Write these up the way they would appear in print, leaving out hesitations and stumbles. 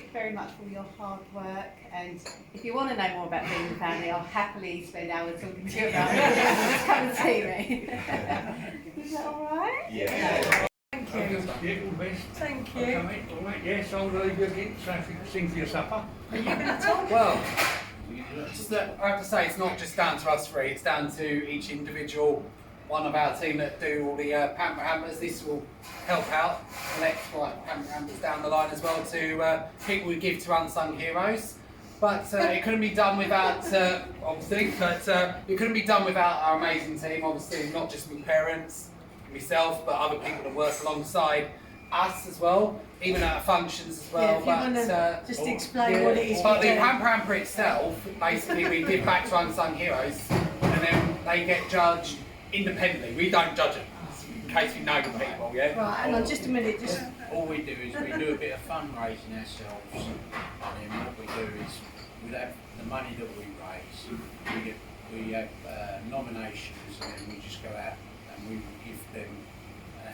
you very much for your hard work, and if you want to know more about being a family, I'll happily spend hours talking to you about it. Just come and see me. Is that alright? Yeah. Thank you. Yeah, all the best. Thank you. Okay, mate, all right, yes, I'll leave you again, so sing for your supper. Are you going to talk? Well, just that, I have to say, it's not just down to us three, it's down to each individual one of our team that do all the pamper hampers. This will help out, collect pamper hampers down the line as well to people we give to unsung heroes. But it couldn't be done without, obviously, but it couldn't be done without our amazing team, obviously, not just my parents, myself, but other people that work alongside us as well, even at our functions as well. Yeah, if you want to just explain what it is. But the pamper hamper itself, basically we give back to unsung heroes, and then they get judged independently. We don't judge them, in case we know the people, yeah? Right, hang on just a minute. Just All we do is we do a bit of fundraising ourselves, and then what we do is we have the money that we raise, we have nominations, and then we just go out and we will give them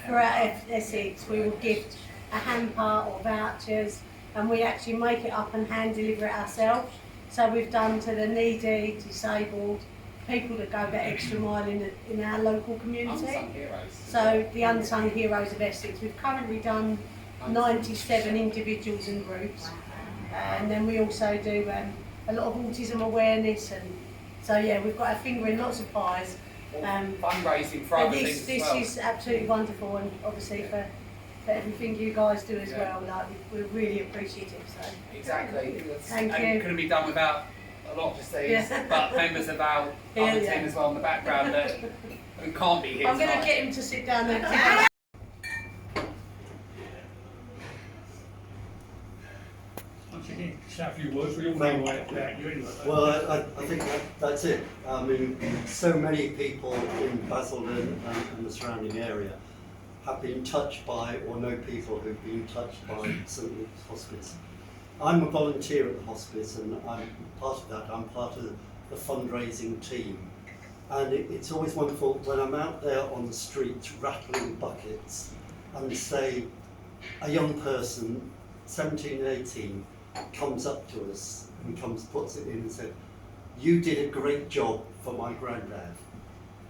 for our Essex, we will gift a hamper or vouchers, and we actually make it up and hand deliver it ourselves. So we've done to the needy, disabled, people that go that extra mile in our local community. Unsung heroes. So the unsung heroes of Essex. We've currently done 97 individuals and groups, and then we also do a lot of autism awareness, and so yeah, we've got our finger in lots of pies. Fundraising for other things This as well. is absolutely wonderful, and obviously for everything you guys do as well. Like we really appreciate it. So Exactly. Thank and you. It couldn't be done without a lot of these, Yeah. but members of our other team as well in the background that who can't be here I'm going to tonight. get him to sit down there. Once again, say a few words, we all know about you anyway. Well, I think that's it. I mean, so many people in Basildon and the surrounding area have been touched by or know people who've been touched by St Luke's Hospice. I'm a volunteer at the hospice, and I'm part of that. I'm part of the fundraising team. And it's always wonderful when I'm out there on the streets rattling buckets and say a young person, 17, 18, comes up to us and puts it in and said, "You did a great job for my granddad."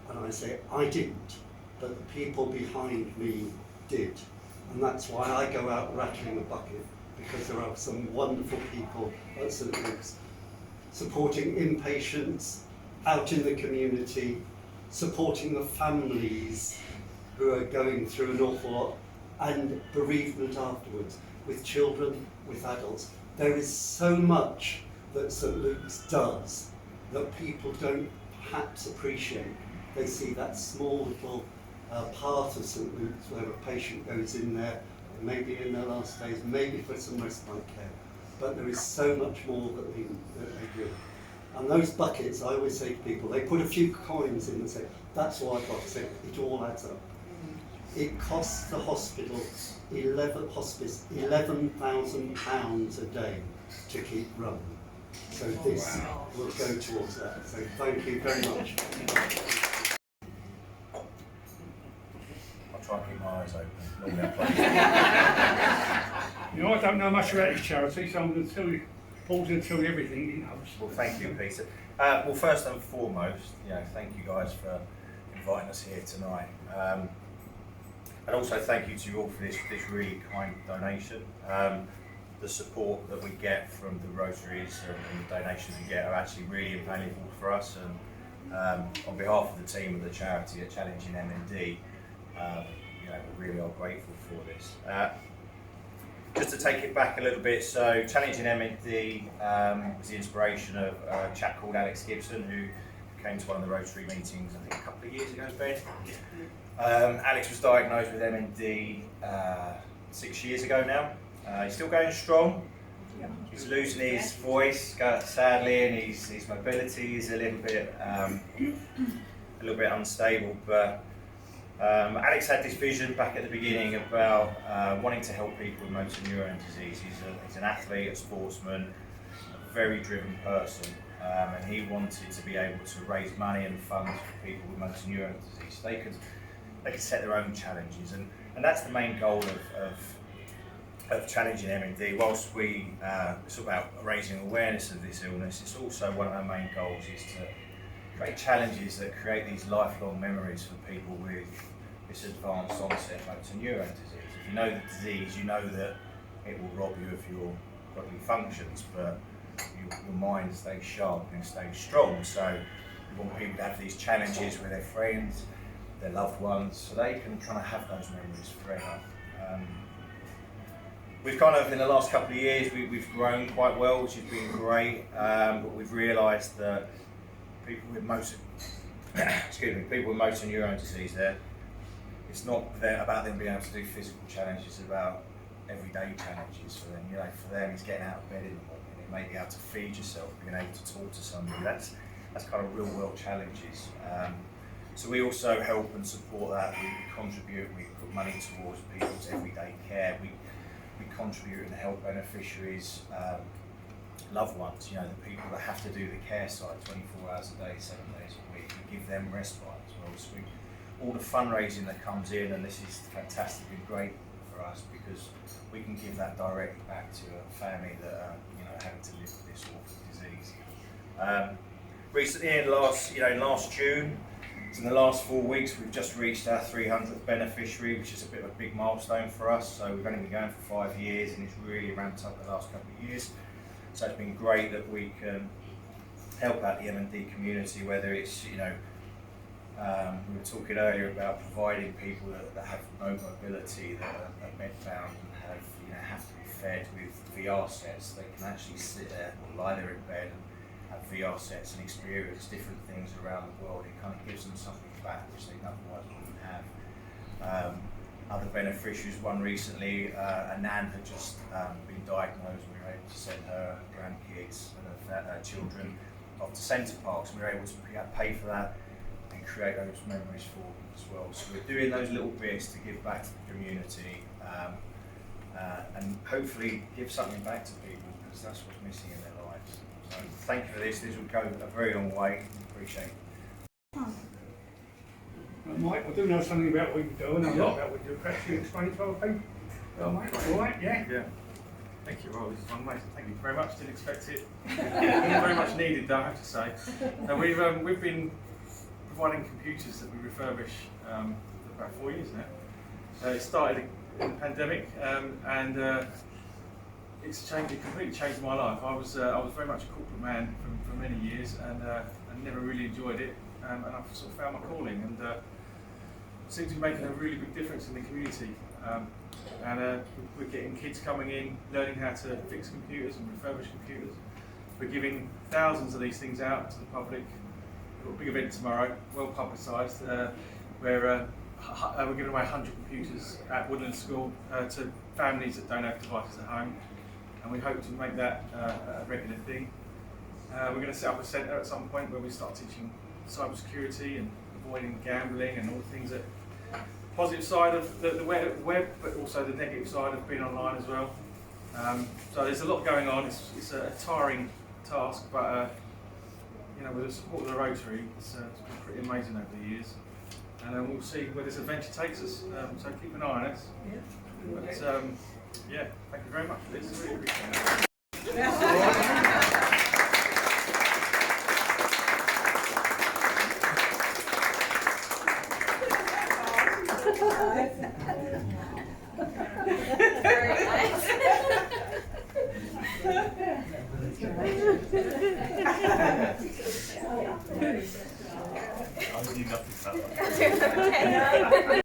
And I say, "I didn't, but the people behind me did." And that's why I go out rattling a bucket, because there are some wonderful people at St Luke's supporting inpatients out in the community, supporting the families who are going through an awful lot, and bereavement afterwards, with children, with adults. There is so much that St Luke's does that people don't perhaps appreciate. They see that small little part of St Luke's where a patient goes in there, maybe in their last days, maybe for some respite care. But there is so much more that they do. And those buckets, I always say to people, they put a few coins in and say, "That's what I've got to say." It all adds up. It costs the hospital, hospice, £11,000 a day to keep running. So this will go towards that. So thank you very much. I'll try and keep my eyes open. Normally I You know, I don't know much about this charity, so I'm going to tell you, Paul's going to tell you everything he knows. Well, thank you, Peter. Well, first and foremost, thank you guys for inviting us here tonight. And also thank you to you all for this really kind donation. The support that we get from the Rotaries and the donations we get are actually really invaluable for us. And on behalf of the team of the charity at Challenging MND, we really are grateful for this. Just to take it back a little bit, so Challenging MND was the inspiration of a chap called Alex Gibson, who came to one of the Rotary meetings, I think a couple of years ago, Ben. Alex was diagnosed with MND 6 years ago now. He's still going strong. He's losing his voice, sadly, and his mobility is a little bit unstable. But Alex had this vision back at the beginning about wanting to help people with motor neuron disease. He's an athlete, a sportsman, a very driven person, and he wanted to be able to raise money and funds for people with motor neuron disease. They could set their own challenges, and that's the main goal of of challenging MND. Whilst it's about raising awareness of this illness, it's also one of our main goals is to create challenges that create these lifelong memories for people with this advanced onset motor neuron disease. If you know the disease, you know that it will rob you of your bodily functions, but your mind stays sharp and stays strong. So we want people to have these challenges with their friends, their loved ones, so they can kind of have those memories forever. We've kind of, in the last couple of years, we've grown quite well, which has been great, but we've realised that people with motor neuron disease, it's not about them being able to do physical challenges, it's about everyday challenges for them. You know, for them it's getting out of bed in the morning, it may be able to feed yourself, being able to talk to somebody. That's kind of real world challenges. So we also help and support that. We contribute, we put money towards people's everyday care. We contribute and help beneficiaries, loved ones, you know, the people that have to do the care side 24 hours a day, 7 days a week. We give them respite as well. So all the fundraising that comes in, and this is fantastic and great for us because we can give that directly back to a family that are, you know, having to live with this awful disease. Recently, in last June, so in the last 4 weeks, we've just reached our 300th beneficiary, which is a bit of a big milestone for us. So we've only been going for 5 years, and it's really ramped up the last couple of years. So it's been great that we can help out the MND community, whether it's, you know, we were talking earlier about providing people that have no mobility, that are bedbound and have to be fed with VR sets. They can actually sit there or lie there in bed and have VR sets and experience different things around the world. It kind of gives them something back which they otherwise wouldn't have. Other beneficiaries, one recently, a nan had just been diagnosed. We were able to send her grandkids and her children off to centre parks. We were able to pay for that and create those memories for them as well. So we're doing those little bits to give back to the community and hopefully give something back to people, because that's what's missing in their lives. So thank you for this. This will go a very long way. Appreciate it. Mike, I do know something about what you do, and a lot about what you do. Perhaps you explain it to other people? Mike, all right, yeah? Yeah. Thank you, Rob. This is amazing. Thank you very much. Didn't expect it. Very much needed, though, I have to say. Now, we've been providing computers that we refurbish for about 4 years now. It started in the pandemic, and it's changed. It completely changed my life. I was very much a corporate man for many years, and never really enjoyed it. And I've sort of found my calling, and seems to be making a really big difference in the community. We're getting kids coming in, learning how to fix computers and refurbish computers. We're giving thousands of these things out to the public. We've got a big event tomorrow, well publicised, where we're giving away 100 computers at Woodland School to families that don't have devices at home, and we hope to make that a regular thing. We're going to set up a centre at some point where we start teaching cybersecurity and avoiding gambling and all the things that positive side of the web, but also the negative side of being online as well. So there's a lot going on. It's a tiring task, but with the support of the Rotary, it's been pretty amazing over the years. And we'll see where this adventure takes us. So keep an eye on us. But thank you very much for this. Really appreciate it.